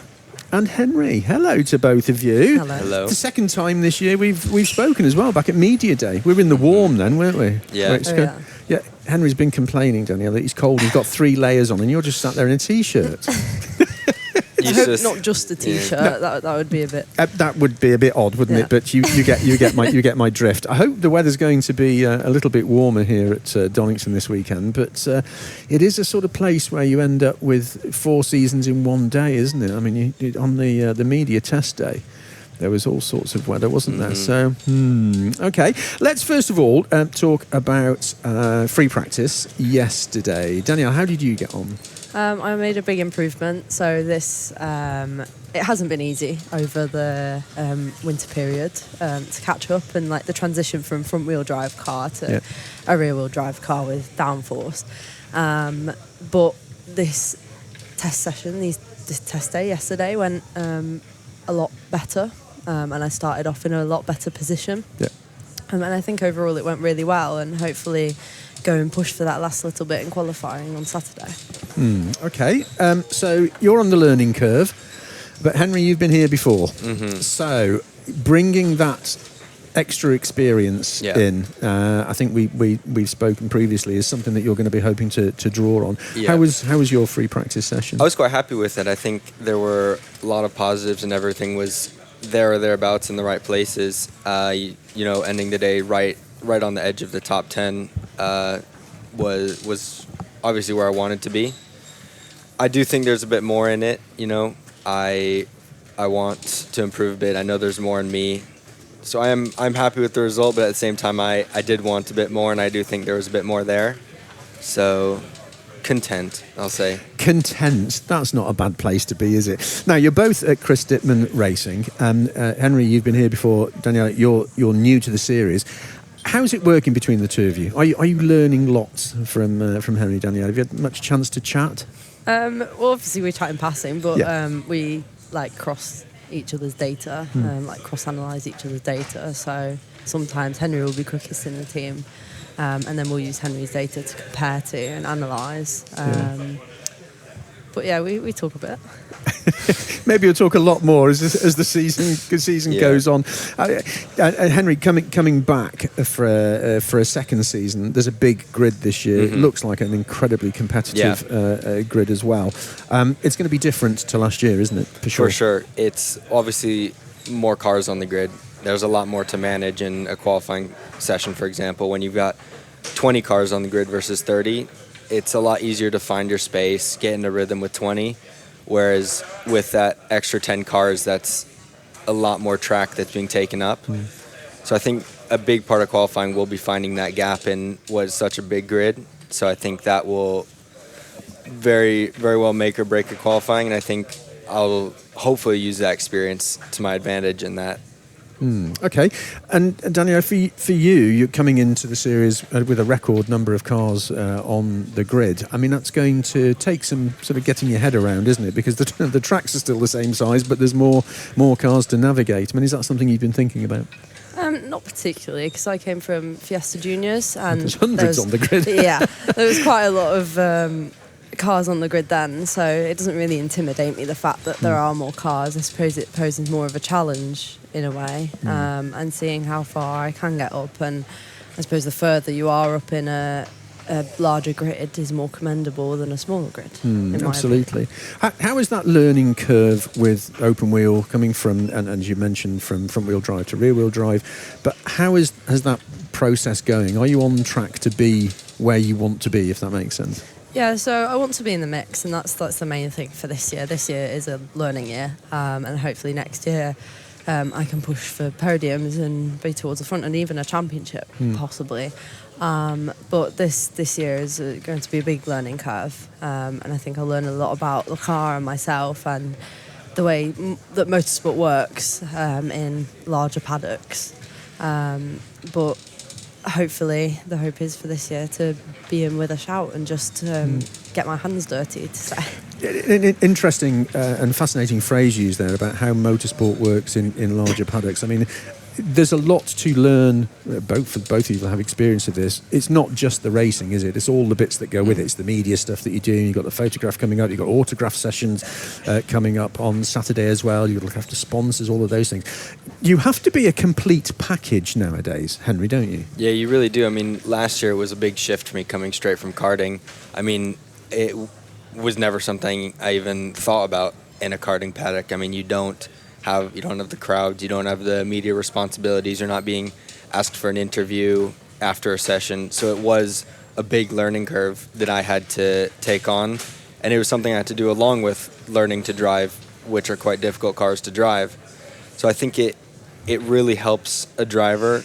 A: and Henry. Hello to both of you.
H: Hello.
A: It's the second time this year we've spoken as well, back at Media Day. We were in the warm then, weren't we?
H: Yeah.
A: Yeah, Henry's been complaining, Daniella, that he's cold. He's got 3 layers on, and you're just sat there in a t-shirt.
I: I hope not just a t-shirt. Yeah. That would be a bit.
A: That would be a bit odd, wouldn't it? But you get my drift. I hope the weather's going to be a little bit warmer here at Donington this weekend. But it is a sort of place where you end up with 4 seasons in one day, isn't it? I mean, on the media test day, there was all sorts of weather, wasn't there? So, okay. Let's first of all talk about free practice yesterday. Danielle, how did you get on?
I: I made a big improvement. So this, it hasn't been easy over the winter period to catch up, and like the transition from front wheel drive car to a rear wheel drive car with downforce. But this test session, this test day yesterday went a lot better. And I started off in a lot better position. Yeah. And I think overall it went really well, and hopefully go and push for that last little bit in qualifying on Saturday.
A: Okay, so you're on the learning curve, but Henry, you've been here before. So bringing that extra experience in, I think we've spoken previously, is something that you're going to be hoping to draw on. Yeah. How was your free practice session?
H: I was quite happy with it. I think there were a lot of positives, and everything was there or thereabouts in the right places. Ending the day right on the edge of the top 10 was obviously where I wanted to be. I do think there's a bit more in it. I want to improve a bit. I know there's more in me, so I'm happy with the result. But at the same time, I did want a bit more, and I do think there was a bit more there. So. Content, I'll say.
A: Content. That's not a bad place to be, is it? Now, you're both at Chris Dittmann Racing. Henry, you've been here before. Danielle, you're new to the series. How's it working between the two of you? Are you learning lots from Henry, Danielle? Have you had much chance to chat?
I: Well, obviously we chat in passing, but we cross each other's data, cross-analyse each other's data. So sometimes Henry will be quickest in the team. And then we'll use Henry's data to compare to and analyse. But yeah, we talk a bit.
A: Maybe we'll talk a lot more as the season goes on. Henry, coming back for a second season, there's a big grid this year. It looks like an incredibly competitive grid as well. It's going to be different to last year, isn't it? For
H: sure. It's obviously more cars on the grid. There's a lot more to manage in a qualifying session, for example. When you've got 20 cars on the grid versus 30, it's a lot easier to find your space, get in a rhythm with 20, whereas with that extra 10 cars, that's a lot more track that's being taken up. So I think a big part of qualifying will be finding that gap in what is such a big grid. So I think that will very, very well make or break a qualifying, and I think I'll hopefully use that experience to my advantage in that.
A: Okay, and Danielle, for you, you're coming into the series with a record number of cars on the grid. I mean, that's going to take some sort of getting your head around, isn't it? Because the tracks are still the same size, but there's more cars to navigate. I mean, is that something you've been thinking about?
I: Not particularly, because I came from Fiesta Juniors, and
A: there's hundreds on the grid.
I: Yeah, there was quite a lot of cars on the grid then, so it doesn't really intimidate me, the fact that there are more cars. I suppose it poses more of a challenge in a way, and seeing how far I can get up, and I suppose the further you are up in a larger grid is more commendable than a smaller grid.
A: Absolutely. How is that learning curve with open wheel coming from, and as you mentioned, from front wheel drive to rear wheel drive, but how has that process going? Are you on track to be where you want to be, if that makes sense?
I: Yeah, so I want to be in the mix, and that's the main thing for this year. This year is a learning year, and hopefully next year I can push for podiums and be towards the front, and even a championship possibly. But this year is going to be a big learning curve, and I think I'll learn a lot about the car and myself and the way that motorsport works in larger paddocks. But hopefully the hope is for this year to be in with a shout and just get my hands dirty, to say.
A: Interesting and fascinating phrase used there about how motorsport works in larger paddocks. I mean, there's a lot to learn. Both of you will have experience of this. It's not just the racing, is it? It's all the bits that go with it. It's the media stuff that you're doing. You've got the photograph coming up. You've got autograph sessions coming up on Saturday as well. You've got to look after sponsors, all of those things. You have to be a complete package nowadays, Henry, don't you?
H: Yeah, you really do. I mean, last year was a big shift for me coming straight from karting. I mean, it was never something I even thought about in a karting paddock. I mean, you don't have the crowds, you don't have the media responsibilities, you're not being asked for an interview after a session. So it was a big learning curve that I had to take on, and it was something I had to do along with learning to drive, which are quite difficult cars to drive. So I think it really helps a driver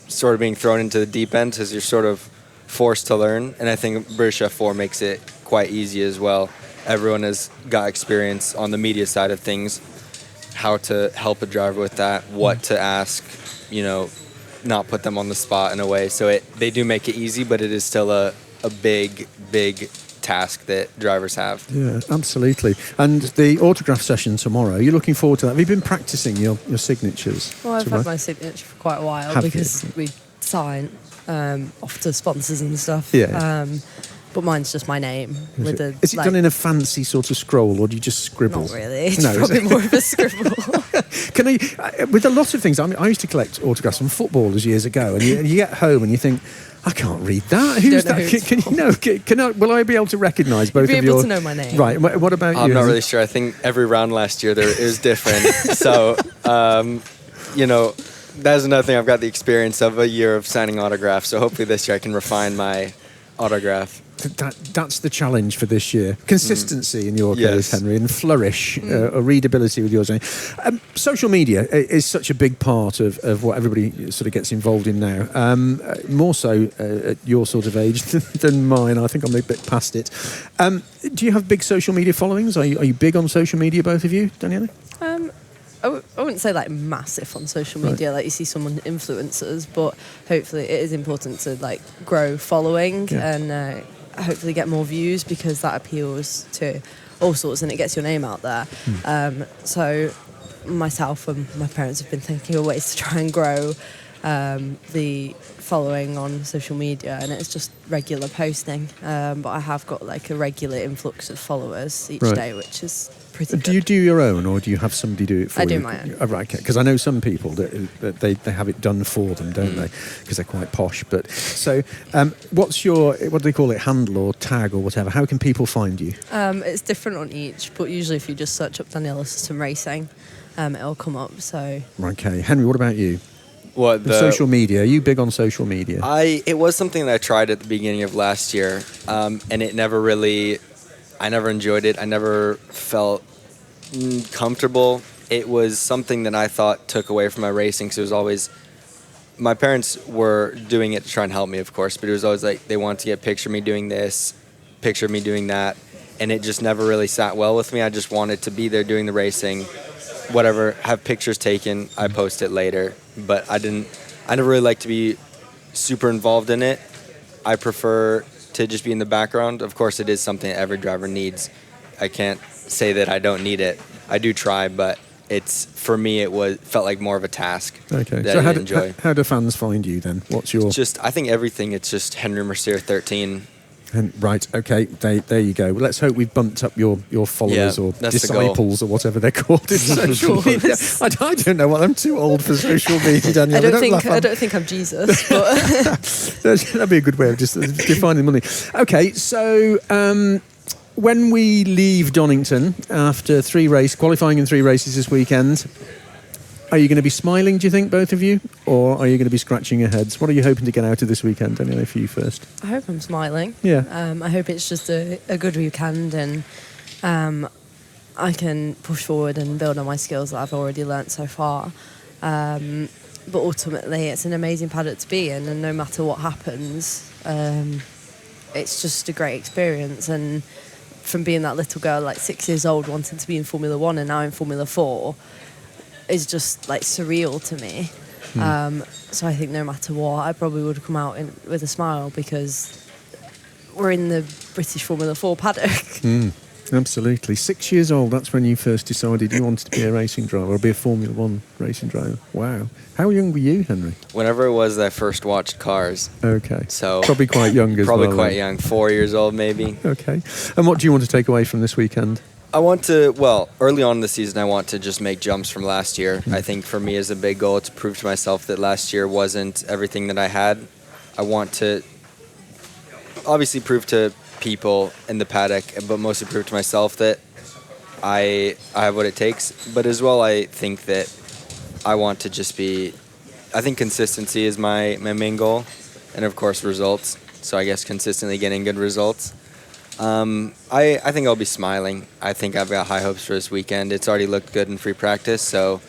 H: sort of being thrown into the deep end, because you're sort of forced to learn, and I think British F4 makes it quite easy as well. Everyone has got experience on the media side of things, how to help a driver with that, what to ask, not put them on the spot in a way. So they do make it easy, but it is still a big task that drivers have.
A: Yeah, absolutely. And the autograph session tomorrow, you're looking forward to that. Have you been practicing your signatures?
I: Well, I've had my signature for quite a while because we sign off to sponsors and stuff.
A: Yeah.
I: But mine's just my name.
A: Is it done in a fancy sort of scroll, or do you just scribble?
I: Not really. It's probably more of a scribble.
A: Can with a lot of things, I used to collect autographs from footballers years ago, and you get home and you think, I can't read that. Who's that? Will I be able to recognise both of your...
I: You'll be able to know my name.
A: Right. What about you?
H: I'm not really sure. I think every round last year it was different. So, that's another thing. I've got the experience of a year of signing autographs. So hopefully this year I can refine my autograph.
A: That's the challenge for this year. Consistency in your case, Henry, and flourish, or readability with yours. Social media is such a big part of what everybody sort of gets involved in now. More so at your sort of age than mine. I think I'm a bit past it. Do you have big social media followings? Are you big on social media, both of you, Daniella?
I: I wouldn't say like massive on social media, like you see someone influencers, but hopefully it is important to like grow following and hopefully get more views, because that appeals to all sorts and it gets your name out there. So myself and my parents have been thinking of ways to try and grow the following on social media, and it's just regular posting. But I have got like a regular influx of followers each day, which is pretty good.
A: Do you do your own, or do you have somebody do it for you?
I: I do my own.
A: Oh, right, okay. Because I know some people that they have it done for them, don't they? Because they're quite posh. But so, what's your, what do they call it, handle or tag or whatever? How can people find you?
I: It's different on each, but usually if you just search up Daniella Sutton Racing, it'll come up. So.
A: Okay, Henry, what about you?
H: What the
A: social media? Are you big on social media?
H: It was something that I tried at the beginning of last year, and it never really. I never enjoyed it. I never felt comfortable. It was something that I thought took away from my racing. So it was always. My parents were doing it to try and help me, of course, but it was always like they wanted to get a picture of me doing this, picture of me doing that, and it just never really sat well with me. I just wanted to be there doing the racing, whatever, have pictures taken, I post it later. But I never really like to be super involved in it. I prefer to just be in the background. Of course, it is something that every driver needs. I can't say that I don't need it. I do try, but for me, felt like more of a task.
A: Okay.
H: That
A: So
H: I enjoy.
A: how do fans find you then? What's your...
H: I think everything, it's just Henry Mercier 13.
A: Right, okay, there you go. Well, let's hope we've bumped up your followers or disciples or whatever they're called in social media. I don't know. I'm too old for social media, Danielle.
I: I don't think I'm Jesus, but
A: that'd be a good way of just defining money. Okay, so when we leave Donington after qualifying in 3 races this weekend, are you going to be smiling, do you think, both of you? Or are you going to be scratching your heads? What are you hoping to get out of this weekend? Anyway, for you first.
I: I hope I'm smiling.
A: Yeah.
I: I hope it's just a good weekend, and I can push forward and build on my skills that I've already learnt so far. But ultimately, it's an amazing paddock to be in, and no matter what happens, it's just a great experience. And from being that little girl, like 6 years old, wanting to be in Formula 1 and now in Formula 4, is just like surreal to me. So I think no matter what, I probably would come out with a smile because we're in the British Formula 4 paddock.
A: Absolutely. 6 years old, that's when you first decided you wanted to be a racing driver or be a Formula 1 racing driver. Wow. How young were you, Henry?
H: Whenever it was that I first watched cars.
A: Okay.
H: So
A: probably quite young as well.
H: Probably quite young, 4 years old maybe.
A: Okay. And what do you want to take away from this weekend?
H: I want to, early on in the season, I want to just make jumps from last year. I think for me is a big goal to prove to myself that last year wasn't everything that I had. I want to obviously prove to people in the paddock, but mostly prove to myself that I have what it takes. But as well, I think that I want to just be, I think consistency is my main goal, and of course results. So I guess consistently getting good results. I think I'll be smiling. I think I've got high hopes for this weekend. It's already looked good in free practice, so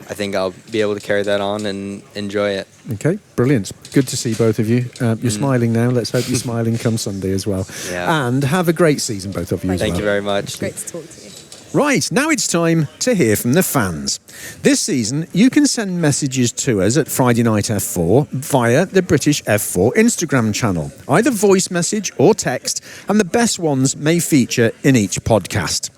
H: I think I'll be able to carry that on and enjoy it.
A: Okay, brilliant. Good to see both of you. You're smiling now. Let's hope you're smiling come Sunday as well.
H: Yeah.
A: And have a great season, both of you.
H: Thank you very much.
I: Great to talk to you.
A: Right, now it's time to hear from the fans. This season, you can send messages to us at Friday Night F4 via the British F4 Instagram channel, either voice message or text, and the best ones may feature in each podcast.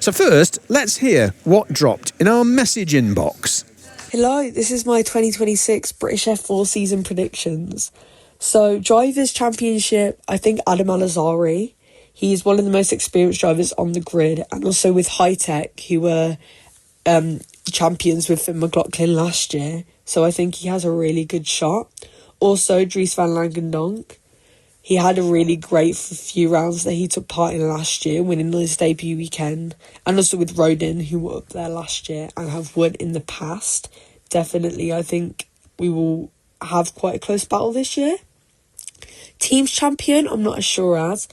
A: So first, let's hear what dropped in our message inbox.
J: Hello, this is my 2026 British F4 season predictions. So, Drivers' Championship, I think Adam Alazari. He's one of the most experienced drivers on the grid, and also with Hitech, who were champions with Finn McLaughlin last year. So I think he has a really good shot. Also, Dries van Langendonk. He had a really great few rounds that he took part in last year, winning his debut weekend. And also with Rodin, who were up there last year and have won in the past. Definitely, I think we will have quite a close battle this year. Teams champion, I'm not as sure as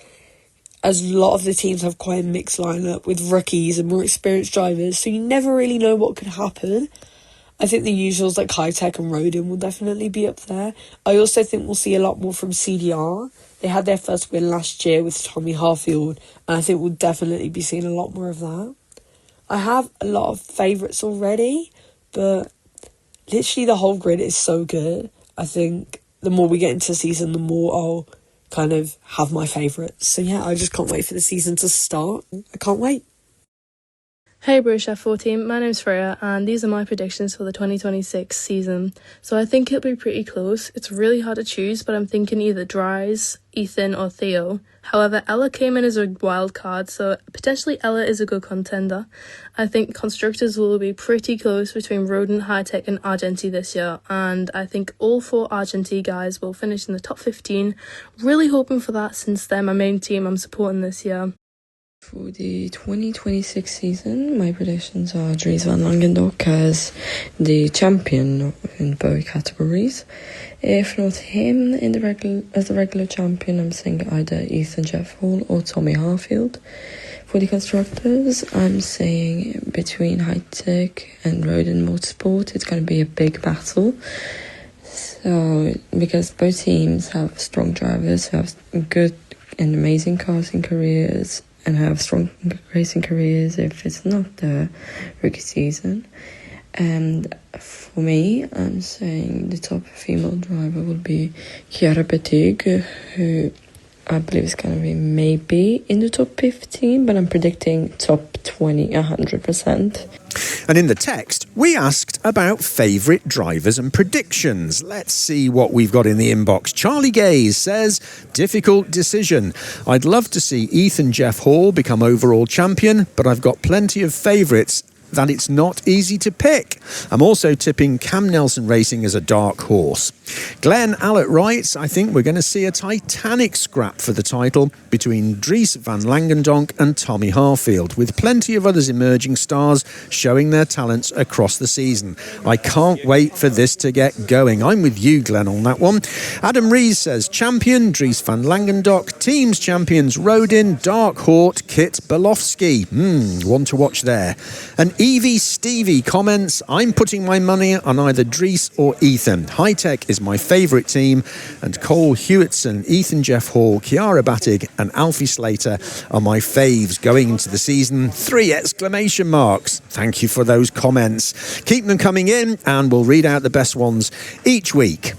J: a lot of the teams have quite a mixed lineup with rookies and more experienced drivers, so you never really know what could happen. I think the usuals like Hitech and Rodin will definitely be up there. I also think we'll see a lot more from CDR. They had their first win last year with Tommy Harfield, and I think we'll definitely be seeing a lot more of that. I have a lot of favourites already, but literally the whole grid is so good. I think the more we get into the season, the more I'll kind of have my favourites. So yeah, I just can't wait for the season to start. I can't wait.
K: Hey British F4 team, my name's Freya and these are my predictions for the 2026 season. So I think it'll be pretty close. It's really hard to choose, but I'm thinking either Dries, Ethan or Theo. However, Ella came in as a wild card, so potentially Ella is a good contender. I think constructors will be pretty close between Rodin, Hitech and Argenti this year, and I think all four Argenti guys will finish in the top 15. Really hoping for that since they're my main team I'm supporting this year.
L: For the 2026 season, my predictions are Dries van Langendonk as the champion in both categories. If not him as the regular champion, I'm saying either Ethan Jeff Hall or Tommy Harfield. For the constructors, I'm saying between Hitech and Rodin Motorsport, it's going to be a big battle. So, because both teams have strong drivers who have good and amazing karting careers, and have strong racing careers if it's not the rookie season. And for me, I'm saying the top female driver will be Chiara Betig, who I believe is going to be maybe in the top 15, but I'm predicting top 20, 100%.
A: And in the text, we asked about favourite drivers and predictions. Let's see what we've got in the inbox. Charlie Gaze says, difficult decision. I'd love to see Ethan Jeff Hall become overall champion, but I've got plenty of favourites that it's not easy to pick. I'm also tipping Cam Nelson Racing as a dark horse. Glenn Allett writes, I think we're going to see a titanic scrap for the title between Dries van Langendonk and Tommy Harfield, with plenty of others emerging stars showing their talents across the season. I can't wait for this to get going. I'm with you, Glenn, on that one. Adam Rees says, champion Dries van Langendonk, teams champions Rodin, Dark Hort, Kit Belofsky. One to watch there. And Evie Stevie comments, I'm putting my money on either Dries or Ethan. Hitech is my favourite team, and Cole Hewitson, Ethan Jeff Hall, Chiara Battig and Alfie Slater are my faves going into the season. 3 exclamation marks. Thank you for those comments. Keep them coming in and we'll read out the best ones each week.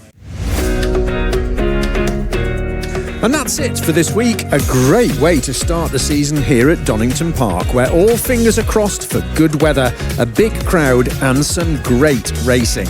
A: And that's it for this week. A great way to start the season here at Donington Park, where all fingers are crossed for good weather, a big crowd and some great racing.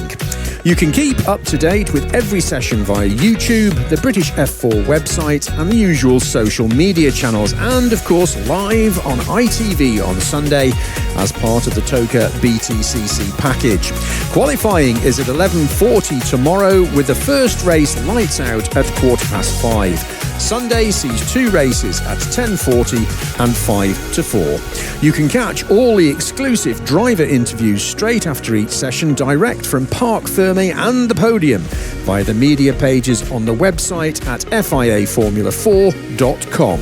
A: You can keep up to date with every session via YouTube, the British F4 website and the usual social media channels, and of course live on ITV on Sunday as part of the TOCA BTCC package. Qualifying is at 11:40 tomorrow, with the first race lights out at 5:15. Sunday sees 2 races at 10:40 and 5 to 4. You can catch all the exclusive driver interviews straight after each session direct from Parc Fermé and the podium via the media pages on the website at FIAFormula4.com.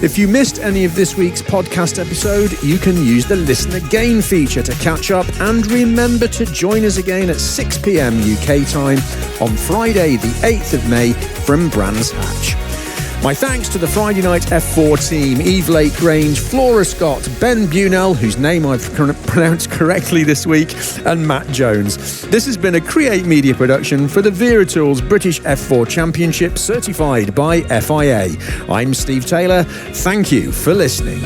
A: If you missed any of this week's podcast episode, you can use the Listen Again feature to catch up, and remember to join us again at 6 p.m. UK time on Friday the 8th of May from Brands Hatch. My thanks to the Friday Night F4 team, Eve Lake-Grange, Flora Scott, Ben Bunell, whose name I've pronounced correctly this week, and Matt Jones. This has been a Create Media production for the Wera Tools British F4 Championship, certified by FIA. I'm Steve Taylor. Thank you for listening.